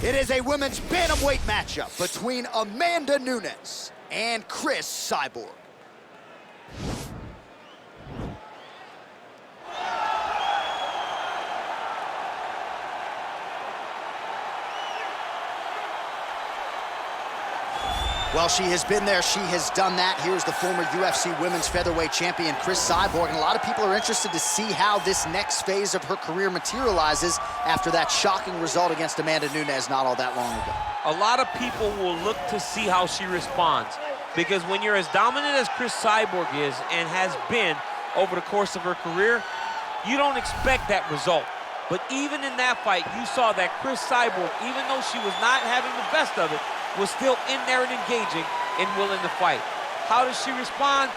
It is a women's bantamweight matchup between Amanda Nunes and Cris Cyborg. Well, she has been there, she has done that. Here's the former UFC women's featherweight champion, Cris Cyborg, and a lot of people are interested to see how this next phase of her career materializes after that shocking result against Amanda Nunes not all that long ago. A lot of people will look to see how she responds, because when you're as dominant as Cris Cyborg is and has been over the course of her career, you don't expect that result. But even in that fight, you saw that Cris Cyborg, even though she was not having the best of it, was still in there and engaging and willing to fight. How does she respond?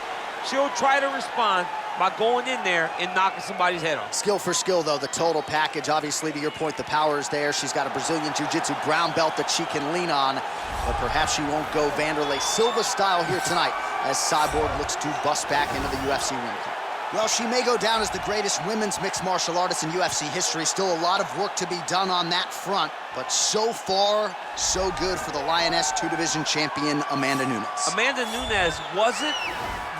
She'll try to respond by going in there and knocking somebody's head off. Skill for skill, though, the total package. Obviously, to your point, the power is there. She's got a Brazilian Jiu-Jitsu brown belt that she can lean on, but perhaps she won't go Vanderlei Silva style here tonight as Cyborg looks to bust back into the UFC ring. Well, she may go down as the greatest women's mixed martial artist in UFC history. Still a lot of work to be done on that front, but so far, so good for the Lioness two-division champion, Amanda Nunes. Amanda Nunes wasn't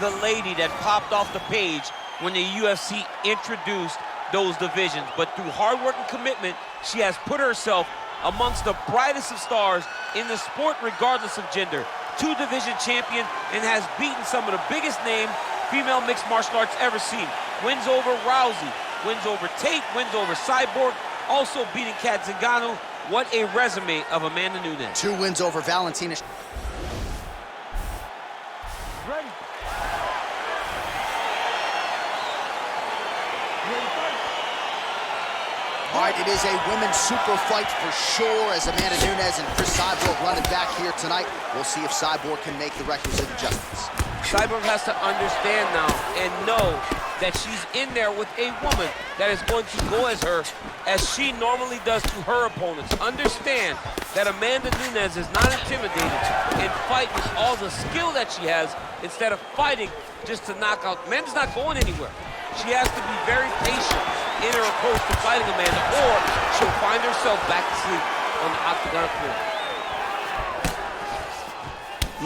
the lady that popped off the page when the UFC introduced those divisions, but through hard work and commitment, she has put herself amongst the brightest of stars in the sport, regardless of gender. Two-division champion and has beaten some of the biggest names female mixed martial arts ever seen. Wins over Rousey, wins over Tate, wins over Cyborg, also beating Kat Zingano. What a resume of Amanda Nunes. 2 wins over Valentina. Ready. All right, it is a women's super fight for sure as Amanda Nunes and Cris Cyborg run it back here tonight. We'll see if Cyborg can make the requisite adjustments. Cyborg has to understand now and know that she's in there with a woman that is going to go as her as she normally does to her opponents. Understand that Amanda Nunes is not intimidated and fight with all the skill that she has instead of fighting just to knock out. Amanda's not going anywhere. She has to be very patient in her approach to fighting Amanda, or she'll find herself back asleep on the octagon floor.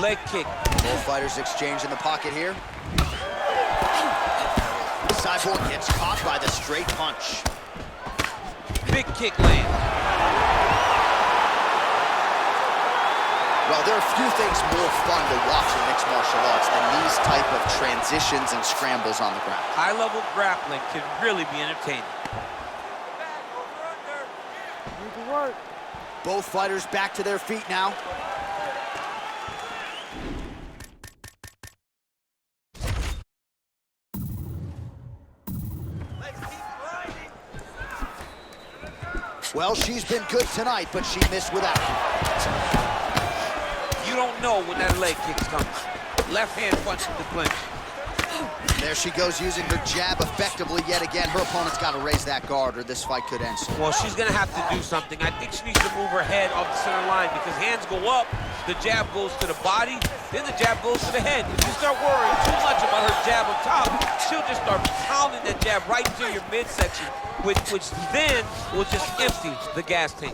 Leg kick. Both fighters exchange in the pocket here. Cyborg gets caught by the straight punch. Big kick land. Well, there are few things more fun to watch in mixed martial arts than these type of transitions and scrambles on the ground. High-level grappling can really be entertaining. Need to work. Both fighters back to their feet now. Well, she's been good tonight, but she missed without it. You don't know when that leg kick's coming. Left hand punch to the clinch. There she goes using her jab effectively yet again. Her opponent's got to raise that guard or this fight could end soon. Well, she's going to have to do something. I think she needs to move her head off the center line because hands go up, the jab goes to the body, then the jab goes to the head. If you start worrying too much about her jab on top, she'll just start pounding that jab right into your midsection, which then will just empty the gas tank.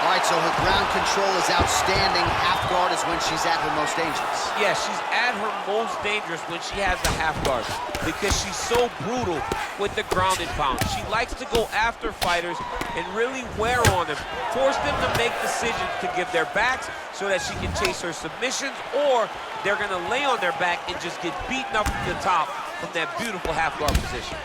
All right, so her ground control is outstanding. Half guard is when she's at her most dangerous. Yeah, she's at her most dangerous when she has the half guard because she's so brutal with the ground and pound. She likes to go after fighters and really wear on them, force them to make decisions to give their backs so that she can chase her submissions, or they're going to lay on their back and just get beaten up from the top from that beautiful half guard position.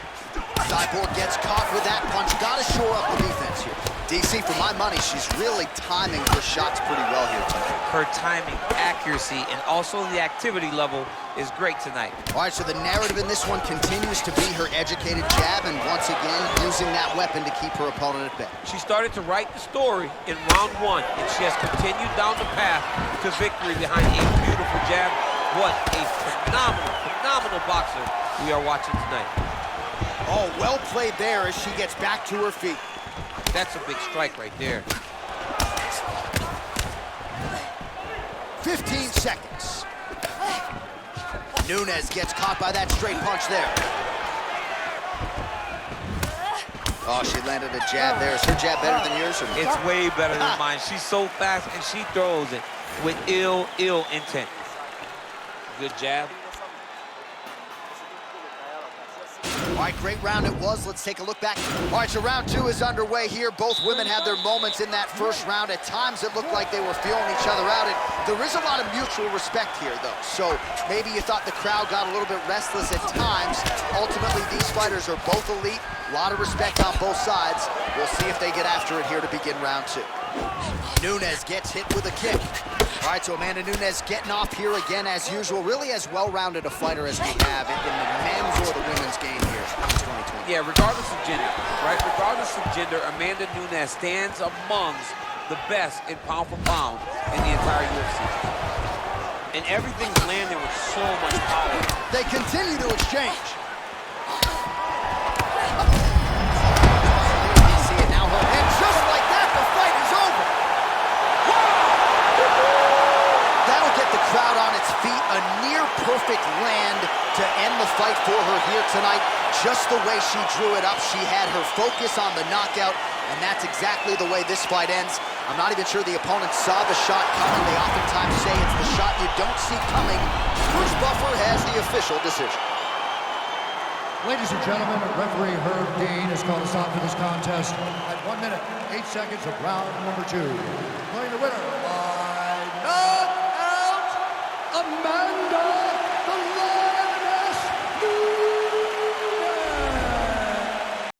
Cyborg gets caught with that punch. Got to shore up the defense here. DC, for my money, she's really timing her shots pretty well here tonight. Her timing, accuracy, and also the activity level is great tonight. All right, so the narrative in this one continues to be her educated jab and once again using that weapon to keep her opponent at bay. She started to write the story in round 1, and she has continued down the path to victory behind a beautiful jab. What a phenomenal boxer we are watching tonight. Oh, well played there as she gets back to her feet. That's a big strike right there. 15 seconds. Nunes gets caught by that straight punch there. Oh, she landed a jab there. Is her jab better than yours? Or It's way better than mine. She's so fast, and she throws it with ill intent. Good jab. All right, great round it was. Let's take a look back. All right, so round 2 is underway here. Both women had their moments in that first round. At times, it looked like they were feeling each other out. And there is a lot of mutual respect here, though. So maybe you thought the crowd got a little bit restless at times. Ultimately, these fighters are both elite. A lot of respect on both sides. We'll see if they get after it here to begin round 2. Nunes gets hit with a kick. All right, so Amanda Nunes getting off here again as usual. Really as well-rounded a fighter as we have in the men's or the women's game here in 2020. Yeah, regardless of gender, right? Regardless of gender, Amanda Nunes stands amongst the best in pound for pound in the entire UFC. And everything's landing with so much power. They continue to exchange. See it now, and just like that, the fight is over. That'll get the crowd on its feet. A near-perfect land to end the fight for her here tonight. Just the way she drew it up, she had her focus on the knockout, and that's exactly the way this fight ends. I'm not even sure the opponent saw the shot coming. They oftentimes say it's the shot you don't see coming. Bruce Buffer has the official decision. Ladies and gentlemen, referee Herb Dean has called a stop to this contest at 1 minute, 8 seconds of round number 2. Declaring the winner